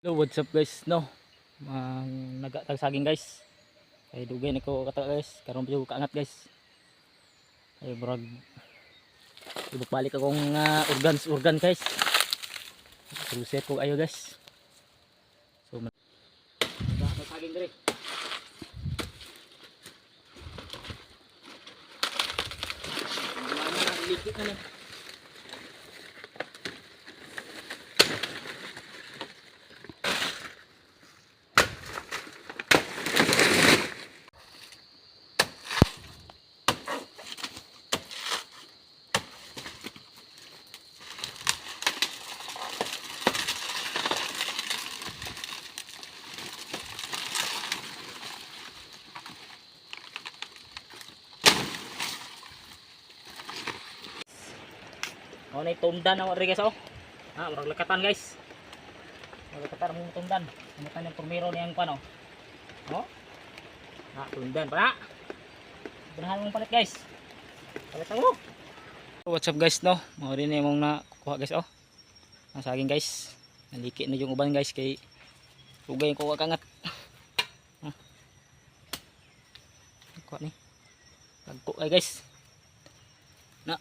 Hello, what's up guys, no? Nagatag saging guys. Ay dugay nako kata guys, karon pa kaangat guys. Ay brag. Ibalik akong organ guys. Reset ko ayo guys. So nagatag saging dire. Likit na lang. Oh, na tumdan na rin guys, oh. Marag lakatan guys. Lakatan mo tumdan. Tumdan yung primero niyang pano. Oh. Tumdan para. Ganahan mong palit guys. Palitan mo. What's up guys, no? Mao rin imong nakuha guys, oh. Ang saging guys. Naliki na yung uban guys kay ugay ko kangat. Kuha ni. Tagko ay guys. Na